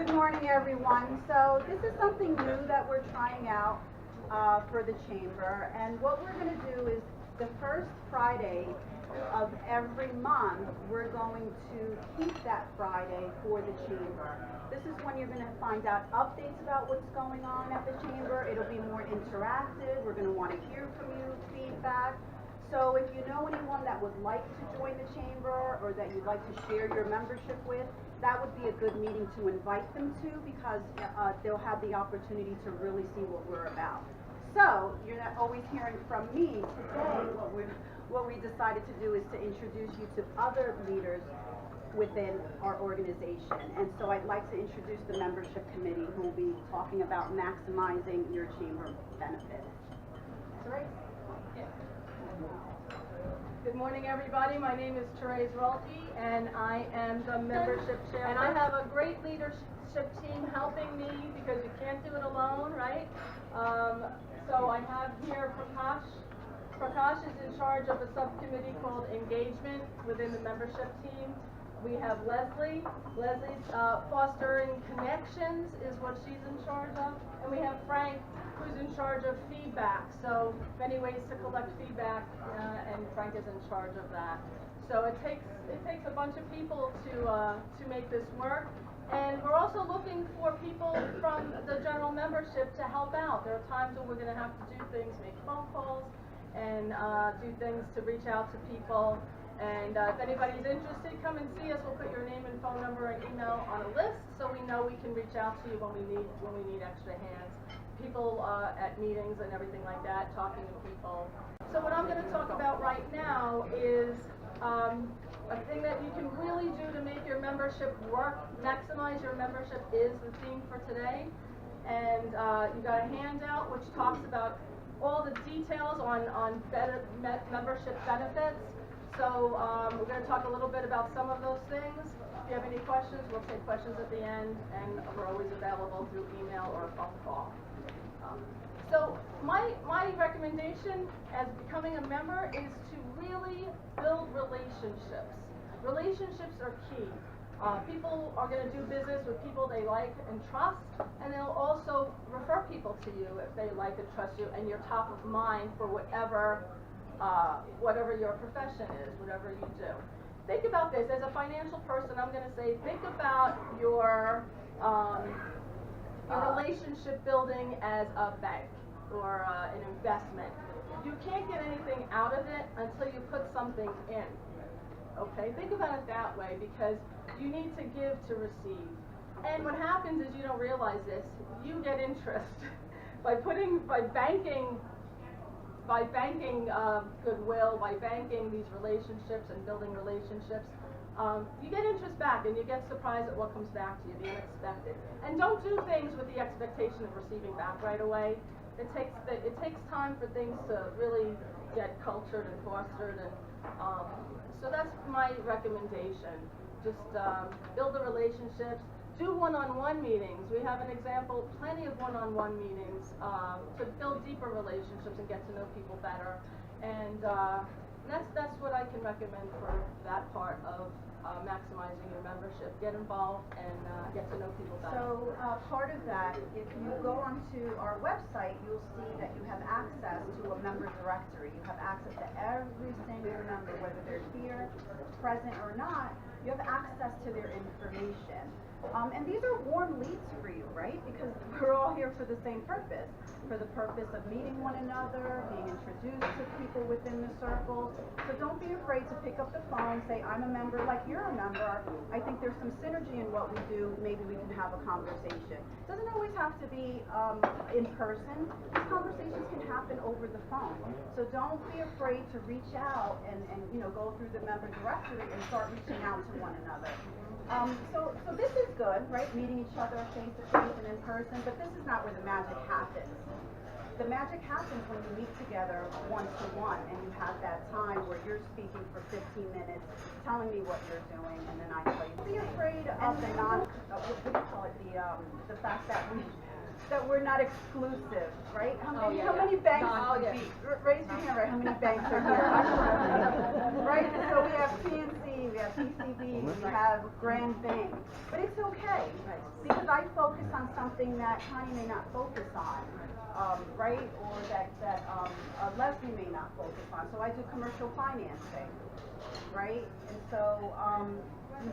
Good morning, everyone. So this is something new that we're trying out for the chamber, and what we're going to do is the first Friday of every month, we're going to keep that Friday for the chamber. This is when you're going to find out updates about what's going on at the chamber. It'll be more interactive. We're going to want to hear from you, feedback. So if you know anyone that would like to join the chamber or that you'd like to share your membership with, that would be a good meeting to invite them to, because they'll have the opportunity to really see what we're about. So you're not always hearing from me. Today, what we decided to do is to introduce you to other leaders within our organization. And so I'd like to introduce the membership committee, who will be talking about maximizing your chamber benefits. Therese? Yeah. Good morning, everybody. My name is Therese Rolte, and I am the membership chair. And I have a great leadership team helping me, because you can't do it alone, right? So I have here Prakash. Prakash is in charge of a subcommittee called Engagement within the membership team. We have Leslie. Leslie's fostering connections is what she's in charge of. And we have Frank, who's in charge of feedback. So many ways to collect feedback, and Frank is in charge of that. So it takes a bunch of people to make this work. And we're also looking for people from the general membership to help out. There are times when we're going to have to do things, make phone calls, and do things to reach out to people. And if anybody's interested, come and see us. We'll put your name and phone number and email on a list, so we know we can reach out to you when we need extra hands. People at meetings and everything like that, talking to people. So what I'm going to talk about right now is a thing that you can really do to make your membership work, maximize your membership, is the theme for today. And you got a handout which talks about all the details on membership benefits. So we're going to talk a little bit about some of those things. If you have any questions, we'll take questions at the end, and we're always available through email or phone call. So my recommendation as becoming a member is to really build relationships. Relationships are key. People are going to do business with people they like and trust, and they'll also refer people to you if they like and trust you, and you're top of mind for whatever your profession is, whatever you do. Think about this. As a financial person, I'm going to say, think about your relationship building as a bank or an investment. You can't get anything out of it until you put something in. Okay? Think about it that way, because you need to give to receive. And what happens is, you don't realize this, you get interest by banking goodwill, by banking these relationships and building relationships. You get interest back, and you get surprised at what comes back to you, the unexpected. And don't do things with the expectation of receiving back right away. It takes time for things to really get cultured and fostered, and so that's my recommendation. Just build the relationships. Do one-on-one meetings. We have an example, plenty of one-on-one meetings to build deeper relationships and get to know people better. And that's what I can recommend for that part of maximizing your membership. Get involved and get to know people better. So part of that, if you go onto our website, you'll see that you have access to a member directory. You have access to every single member, whether they're here, present or not. You have access to their information. And these are warm leads for you, right? Because we're all here for the same purpose. For the purpose of meeting one another, being introduced to people within the circle. So don't be afraid to pick up the phone, say, I'm a member like you're a member. I think there's some synergy in what we do. Maybe we can have a conversation. It doesn't always have to be in person. These conversations can happen over the phone. So don't be afraid to reach out and go through the member directory and start reaching out to one another. So this is good, right? Meeting each other face to face and in person, but this is not where the magic happens. The magic happens when you meet together one-to-one, and you have that time where you're speaking for 15 minutes, telling me what you're doing, and then I tell you. Don't be afraid of the the fact that we're not exclusive, right? How many banks? Raise your hand, right? How many banks are here? Right? So we have PNC, we have PCC, TV, we have grand things, but it's okay, because I focus on something that Connie may not focus on, right? Or that Leslie may not focus on. So I do commercial financing, right? And so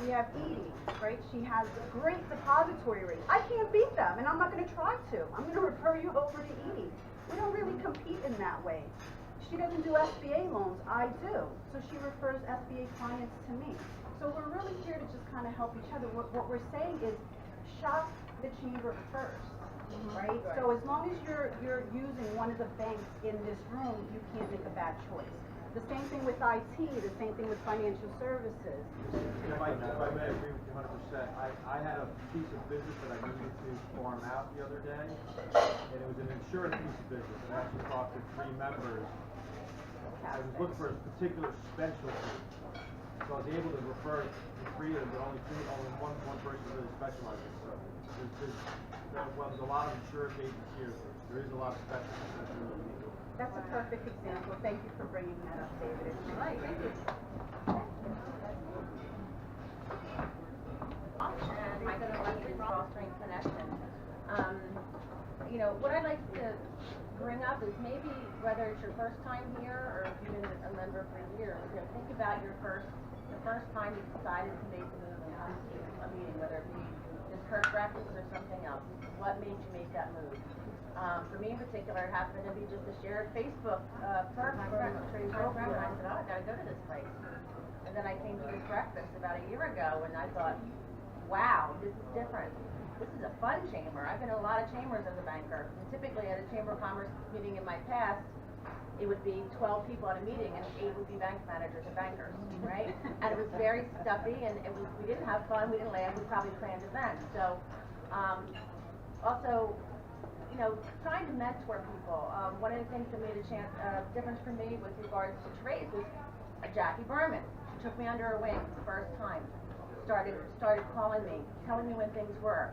we have Edie, right? She has a great depository rate. I can't beat them, and I'm not going to try to. I'm going to refer you over to Edie. We don't really compete in that way. She doesn't do SBA loans, I do. So she refers SBA clients to me. So we're really here to just kind of help each other. What we're saying is shop the chamber first, right? So as long as you're using one of the banks in this room, you can't make a bad choice. The same thing with IT, the same thing with financial services. If I may agree with you 100%, I had a piece of business that I needed to farm out the other day, and it was an insurance piece of business, and I actually talked to 3 members. I was looking for a particular specialty, so I was able to refer to 3 of them, but only one person really specializes. So there's a lot of insurance agents here. There is a lot of specialists that really need to. That's a perfect example. Thank you for bringing that up, David. All right, thank you. And my name is Leslie, Fostering Connection. You know, what I'd like to bring up is maybe whether it's your first time here or if you've been a member for years, you know, think about the first time you decided to make the move and come to a meeting, whether it be just church breakfast or something else. What made you make that move? For me in particular, it happened to be just a shared Facebook perk from Trey's girlfriend, and I said, oh, I gotta go to this place. And then I came to this breakfast about a year ago, and I thought, wow, this is different. This is a fun chamber. I've been in a lot of chambers as a banker. And typically at a Chamber of Commerce meeting in my past, it would be 12 people at a meeting, and 8 would be bank managers and bankers, right? And it was very stuffy, and we didn't have fun, we didn't laugh, we probably planned events. So, also, you know, trying to mentor people. One of the things that made a difference for me with regards to trades was Jackie Berman. She took me under her wing the first time. Started calling me, telling me when things were.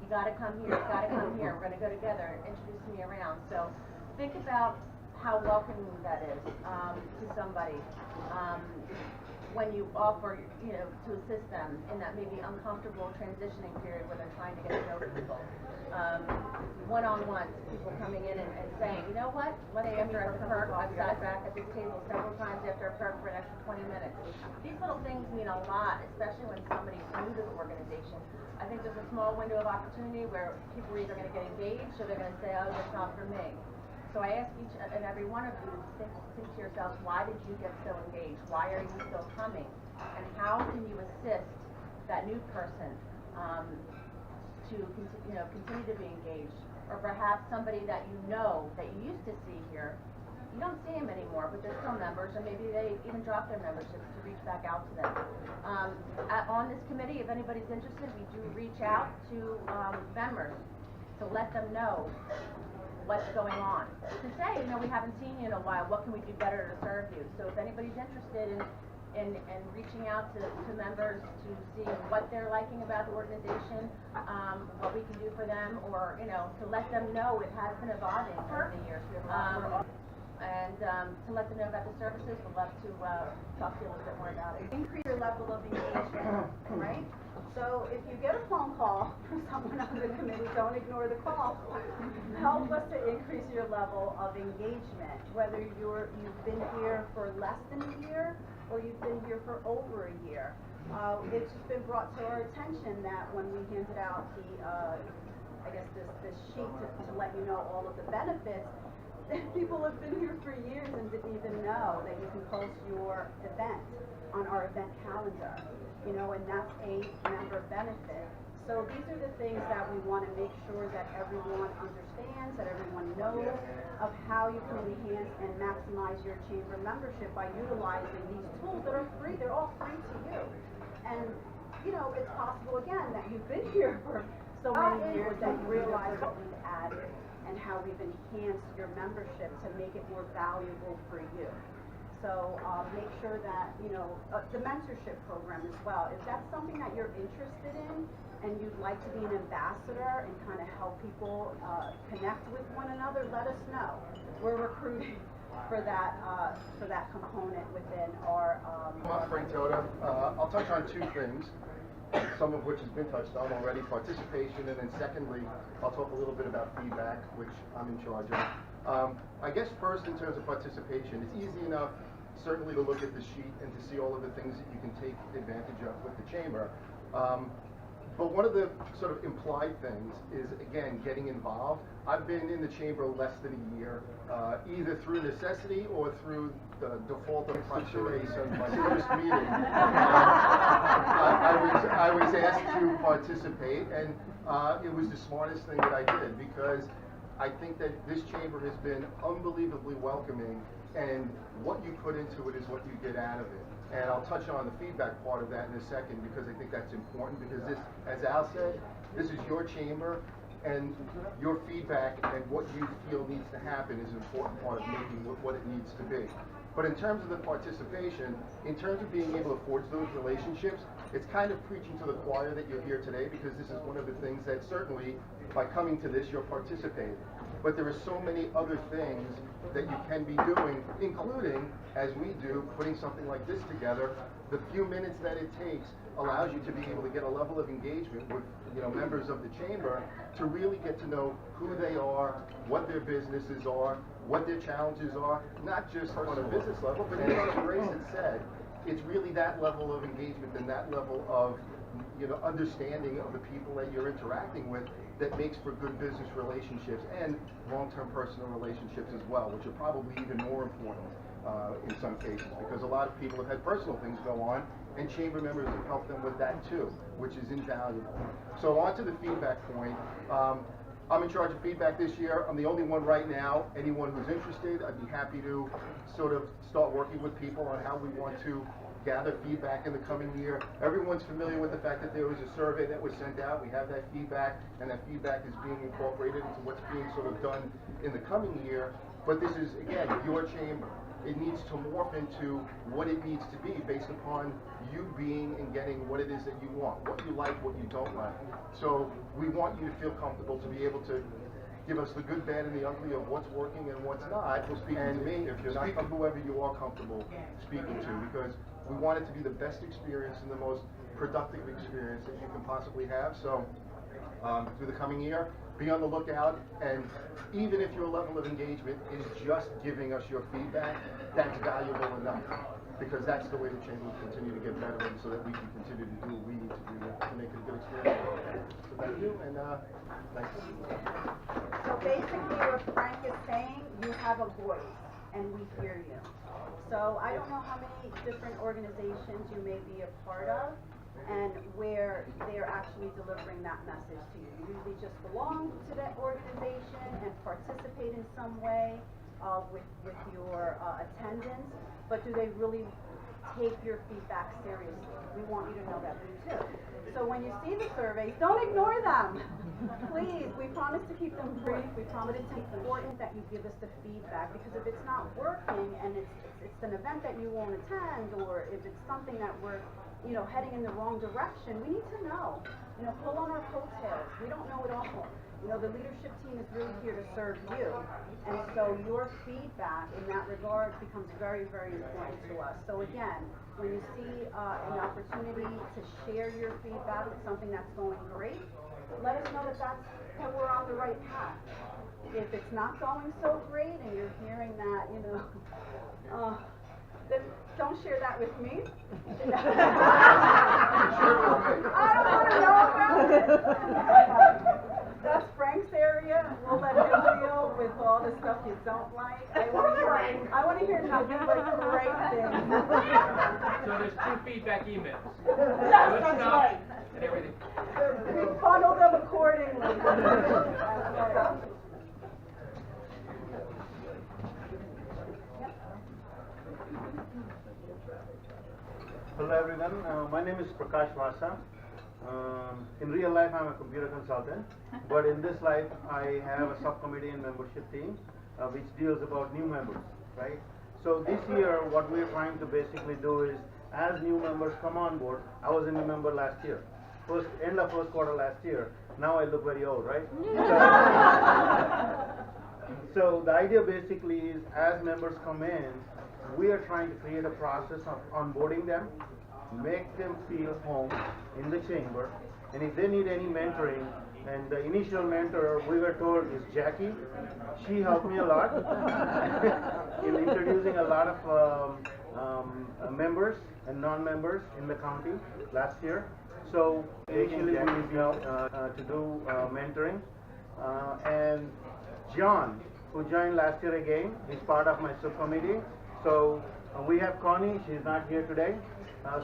You gotta come here, you gotta come here, we're gonna go together, and introducing me around. So think about how welcoming that is to somebody when you offer, you know, to assist them in that maybe uncomfortable transitioning period where they're trying to get to know people. One-on-one, people coming in and saying, you know what, after a perk, I've sat back at this table several times after a perk for an extra 20 minutes. These little things mean a lot, especially when somebody's new to the organization. I think there's a small window of opportunity where people are either going to get engaged or they're going to say, oh, that's not for me. So I ask each and every one of you to think to yourselves, why did you get so engaged? Why are you still coming? And how can you assist that new person to continue to be engaged? Or perhaps somebody that you know that you used to see here, you don't see them anymore, but they're still members, or maybe they even drop their memberships to reach back out to them. On this committee, if anybody's interested, we do reach out to members to let them know what's going on. To say, you know, we haven't seen you in a while, what can we do better to serve you? So if anybody's interested in reaching out to members to see what they're liking about the organization, what we can do for them, or, you know, to let them know it has been evolving over the years. And to let them know about the services, we'd love to talk to you a little bit more about it. Increase your level of engagement, right? So if you get a phone call from someone on the committee, don't ignore the call. Help us to increase your level of engagement, whether you've been here for less than a year or you've been here for over a year. It's just been brought to our attention that when we handed out this sheet to let you know all of the benefits, people have been here for years and didn't even know that you can post your event on our event calendar, you know, and that's a member benefit. So these are the things that we want to make sure that everyone understands, that everyone knows of how you can enhance and maximize your chamber membership by utilizing these tools that are free. They're all free to you. And, you know, it's possible, again, that you've been here for so many years that you realize what we've added and how we've enhanced your membership to make it more valuable for you. So make sure that, you know, the mentorship program as well, if that's something that you're interested in and you'd like to be an ambassador and kind of help people connect with one another, let us know. We're recruiting for that component within our Frank Toda. I'll touch on two things, some of which has been touched on already, participation, and then secondly, I'll talk a little bit about feedback, which I'm in charge of. I guess first in terms of participation, it's easy enough certainly to look at the sheet and to see all of the things that you can take advantage of with the chamber. But one of the sort of implied things is, again, getting involved. I've been in the chamber less than a year, either through necessity or through the default of proximity. So my first meeting, I was asked to participate, and it was the smartest thing that I did, because I think that this chamber has been unbelievably welcoming, and what you put into it is what you get out of it. And I'll touch on the feedback part of that in a second, because I think that's important, because this, as Al said, this is your chamber, and your feedback and what you feel needs to happen is an important part of making what it needs to be. But in terms of the participation, in terms of being able to forge those relationships, it's kind of preaching to the choir that you're here today, because this is one of the things that certainly, by coming to this, you're participating. But there are so many other things that you can be doing, including, as we do, putting something like this together. The few minutes that it takes allows you to be able to get a level of engagement with, members of the chamber, to really get to know who they are, what their businesses are, what their challenges are, not just on a business level, but as Grace had said, it's really that level of engagement and that level of understanding of the people that you're interacting with that makes for good business relationships and long-term personal relationships as well, which are probably even more important in some cases, because a lot of people have had personal things go on, and chamber members have helped them with that too, which is invaluable. So on to the feedback point. I'm in charge of feedback this year. I'm the only one right now. Anyone who's interested, I'd be happy to sort of start working with people on how we want to gather feedback in the coming year. Everyone's familiar with the fact that there was a survey that was sent out. We have that feedback, and that feedback is being incorporated into what's being sort of done in the coming year. But this is, again, your chamber. It needs to morph into what it needs to be based upon you being and getting what it is that you want, what you like, what you don't like. So we want you to feel comfortable to be able to give us the good, bad, and the ugly of what's working and what's not. And me, if you're not whoever you are comfortable speaking to, because we want it to be the best experience and the most productive experience that you can possibly have. So through the coming year, be on the lookout, and even if your level of engagement is just giving us your feedback, that's valuable enough, because that's the way the chamber will continue to get better, and so that we can continue to do what we need to do to make it a good experience. So thank you, and thanks. So basically what Frank is saying, you have a voice, and we hear you. So I don't know how many different organizations you may be a part of, and where they're actually delivering that message to you. You usually just belong to that organization and participate in some way with your attendance, but do they really take your feedback seriously? We want you to know that we do. So when you see the surveys, don't ignore them. Please, we promise to keep them brief. We promise it's important that you give us the feedback, because if it's not working and it's an event that you won't attend, or if it's something that we're heading in the wrong direction, we need to know. Pull on our coattails. We don't know it all. The leadership team is really here to serve you. And so your feedback in that regard becomes very, very important to us. So again, when you see an opportunity to share your feedback with something that's going great, let us know that we're on the right path. If it's not going so great and you're hearing that, then don't share that with me. I don't want to know about it. That's Frank's area. We'll let him deal with all the stuff you don't like. I want to hear nothing but great things. So there's 2 feedback emails. Yes, that's right. And everything. We funnel them accordingly. Hello everyone, my name is Prakash Vasa. In real life I'm a computer consultant, but in this life I have a subcommittee and membership team which deals about new members, right? So this year what we're trying to basically do is, as new members come on board, I was a new member last year, end of first quarter last year, now I look very old, right? So the idea basically is, as members come in, we are trying to create a process of onboarding them, make them feel home in the chamber, and if they need any mentoring, and the initial mentor we were told is Jackie. She helped me a lot in introducing a lot of members and non-members in the county last year. So initially we will be to do mentoring, and John, who joined last year again, is part of my subcommittee. So we have Connie, she's not here today.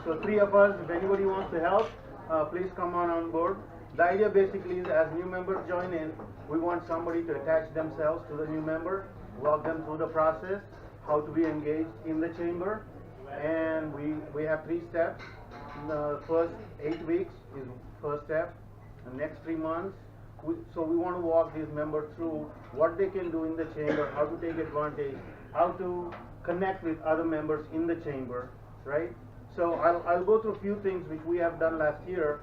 So three of us, if anybody wants to help, please come on board. The idea basically is as new members join in, we want somebody to attach themselves to the new member, walk them through the process, how to be engaged in the chamber. And we have 3 steps. The first 8 weeks is first step. The next 3 months, so we want to walk these members through what they can do in the chamber, how to take advantage, how to connect with other members in the chamber, right? So I'll go through a few things which we have done last year,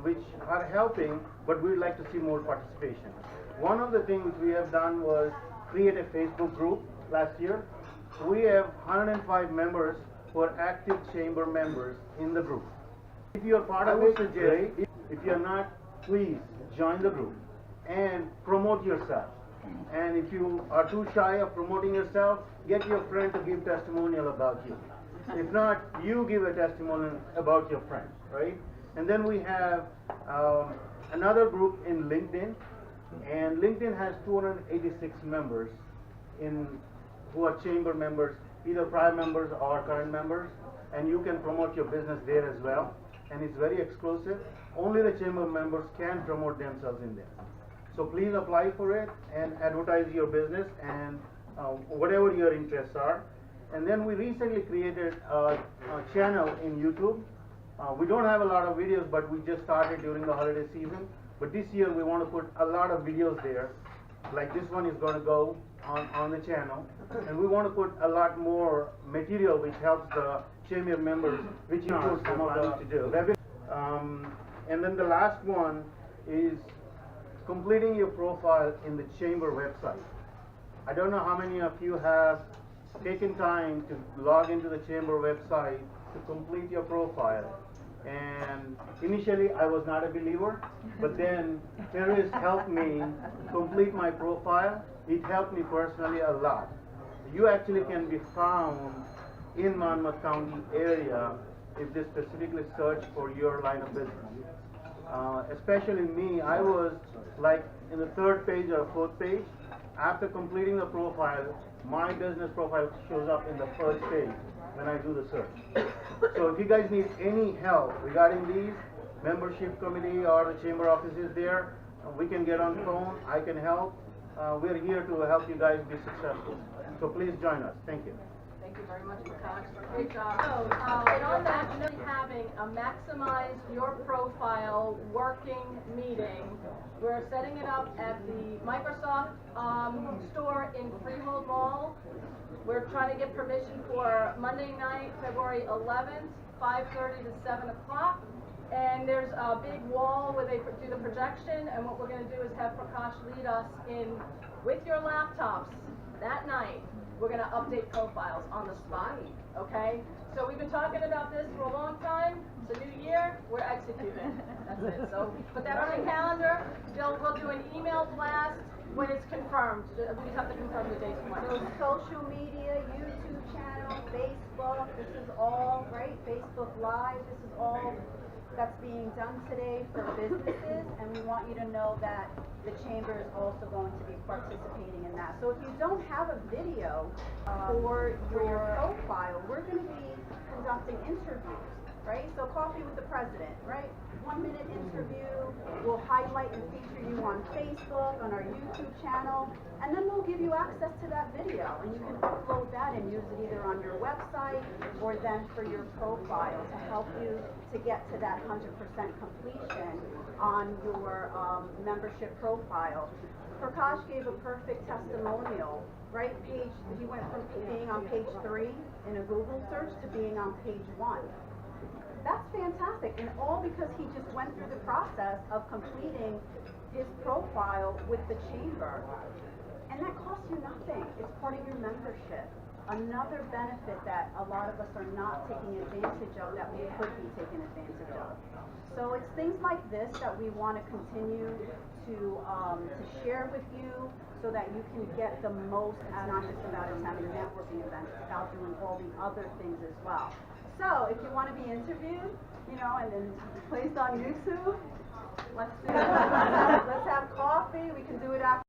which are helping, but we'd like to see more participation. One of the things which we have done was create a Facebook group last year. We have 105 members who are active chamber members in the group. If you are part of it, great. If you are not, please join the group and promote yourself. And if you are too shy of promoting yourself, get your friend to give testimonial about you. If not, you give a testimonial about your friend, right? And then we have another group in LinkedIn, and LinkedIn has 286 members who are chamber members, either prior members or current members, and you can promote your business there as well. And it's very exclusive. Only the chamber members can promote themselves in there. So please apply for it and advertise your business and whatever your interests are. And then we recently created a channel in YouTube. We don't have a lot of videos, but we just started during the holiday season. But this year we want to put a lot of videos there. Like this one is going to go on the channel. And we want to put a lot more material which helps the chamber members, which includes some of the and then the last one is completing your profile in the chamber website. I don't know how many of you have taken time to log into the chamber website to complete your profile. And initially I was not a believer, but then Terrence helped me complete my profile. It helped me personally a lot. You actually can be found in Monmouth County area if they specifically search for your line of business. Especially me, I was like in the 3rd page or 4th page. After completing the profile, my business profile shows up in the 1st page when I do the search. So if you guys need any help regarding these, membership committee or the chamber office is there, we can get on phone, I can help. We're here to help you guys be successful. So please join us. Thank you. Thank you very much, Prakash. Great job. And on that, having a Maximize Your Profile working meeting. We're setting it up at the Microsoft store in Freehold Mall. We're trying to get permission for Monday night, February 11th, 5:30 to 7 o'clock. And there's a big wall where they do the projection, and what we're going to do is have Prakash lead us in with your laptops that night. We're going to update profiles on the spot, okay? So we've been talking about this for a long time. It's a new year, we're executing. That's it. So put that on the calendar. We'll do an email blast when it's confirmed. We just have to confirm the dates. So social media, YouTube channel, Facebook, this is all, right? Facebook Live, this is all that's being done today for businesses, and we want you to know that the chamber is also going to be participating in that. So if you don't have a video for your profile, we're going to be conducting interviews, right? So Coffee with the President, right? 1-minute interview. We'll highlight and feature you on Facebook, on our YouTube channel, and then we'll give you access to that video, and you can upload that and use it either on your website or then for your profile to help you to get to that 100% completion on your membership profile. Prakash gave a perfect testimonial, right? He went from being on page 3 in a Google search to being on page 1. That's fantastic, and all because he just went through the process of completing his profile with the chamber. And that costs you nothing. It's part of your membership. another benefit that a lot of us are not taking advantage of that we could be taking advantage of. So it's things like this that we want to continue to share with you so that you can get the most, not just about attending networking events, it's about doing all the other things as well. So if you want to be interviewed, you know, and then placed on YouTube, let's do it. Let's have coffee. We can do it after.